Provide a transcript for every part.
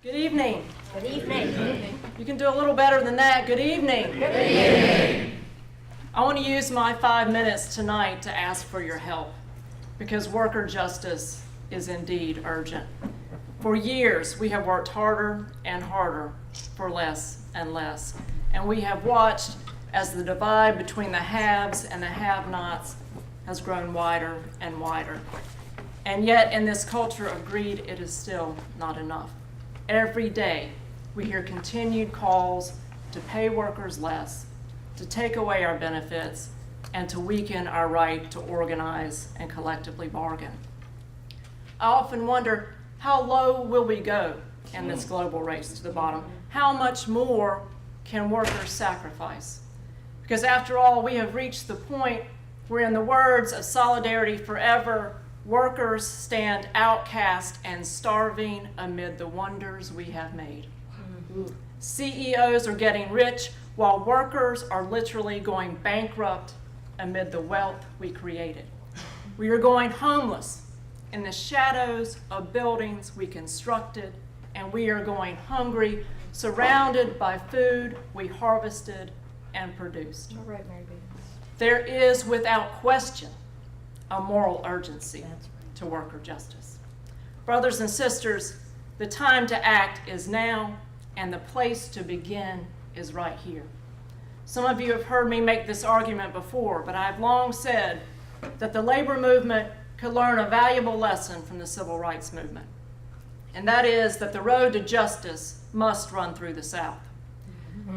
Good evening. Good evening. You can do a little better than that. Good evening. Good evening. I want to use my 5 minutes tonight to ask for your help because worker justice is indeed urgent. For years, we have worked harder and harder for less and less, and we have watched as the divide between the haves and the have-nots has grown wider and wider. And yet, in this culture of greed, it is still not enough. Every day, we hear continued calls to pay workers less, to take away our benefits, and to weaken our right to organize and collectively bargain. I often wonder, how low will we go in this global race to the bottom? How much more can workers sacrifice? Because after all, we have reached the point where, in the words of Solidarity Forever, workers stand outcast and starving amid the wonders we have made. CEOs are getting rich while workers are literally going bankrupt amid the wealth we created. We are going homeless in the shadows of buildings we constructed, and we are going hungry, surrounded by food we harvested and produced. All right, MaryBe. There is, without question, a moral urgency to worker justice. Brothers and sisters, the time to act is now, and the place to begin is right here. Some of you have heard me make this argument before, but I've long said that the labor movement could learn a valuable lesson from the civil rights movement, and that is that the road to justice must run through the South.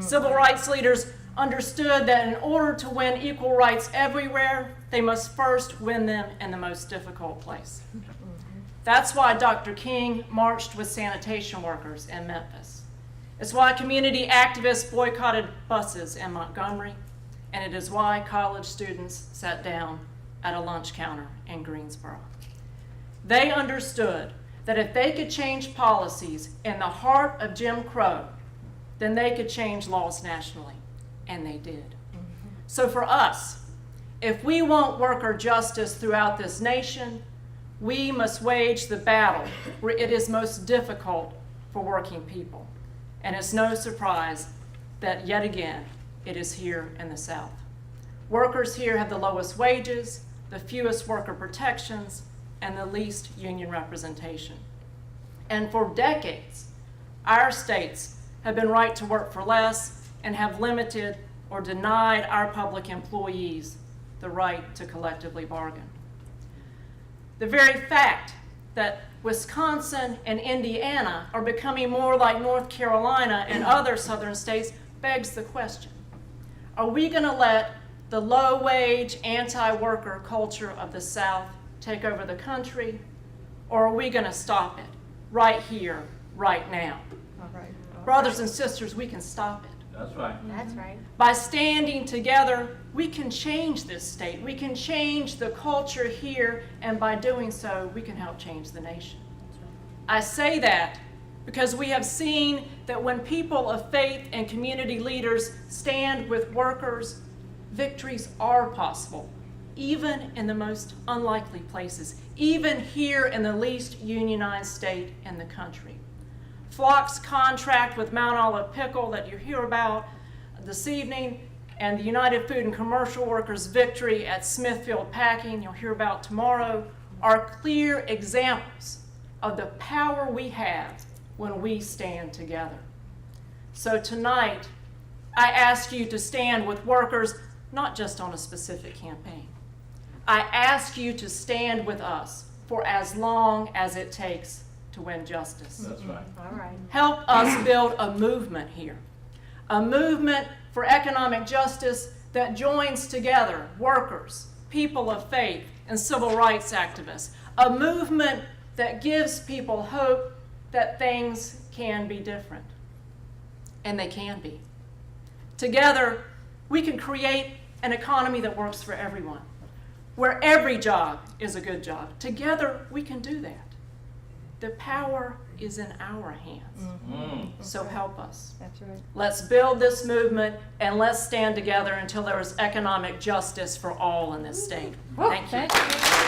Civil rights leaders understood that in order to win equal rights everywhere, they must first win them in the most difficult place. That's why Dr. King marched with sanitation workers in Memphis. It's why community activists boycotted buses in Montgomery, and it is why college students sat down at a lunch counter in Greensboro. They understood that if they could change policies in the heart of Jim Crow, then they could change laws nationally, and they did. So for us, if we want worker justice throughout this nation, we must wage the battle where it is most difficult for working people. And it's no surprise that yet again, it is here in the South. Workers here have the lowest wages, the fewest worker protections, and the least union representation. And for decades, our states have been right to work for less and have limited or denied our public employees the right to collectively bargain. The very fact that Wisconsin and Indiana are becoming more like North Carolina and other southern states begs the question, are we going to let the low-wage, anti-worker culture of the South take over the country, or are we going to stop it right here, right now? All right. Brothers and sisters, we can stop it. That's right. That's right. By standing together, we can change this state. We can change the culture here, and by doing so, we can help change the nation. I say that because we have seen that when people of faith and community leaders stand with workers, victories are possible, even in the most unlikely places, even here in the least unionized state in the country. Flock's contract with Mount Olive Pickle that you hear about this evening, and the United Food and Commercial Workers' victory at Smithfield Packing, you'll hear about tomorrow, are clear examples of the power we have when we stand together. So tonight, I ask you to stand with workers, not just on a specific campaign. I ask you to stand with us for as long as it takes to win justice. That's right. All right. Help us build a movement here, a movement for economic justice that joins together workers, people of faith, and civil rights activists, a movement that gives people hope that things can be different, and they can be. Together, we can create an economy that works for everyone, where every job is a good job. Together, we can do that. The power is in our hands. So help us. That's right. Let's build this movement and let's stand together until there is economic justice for all in this state. Thank you. Thank you.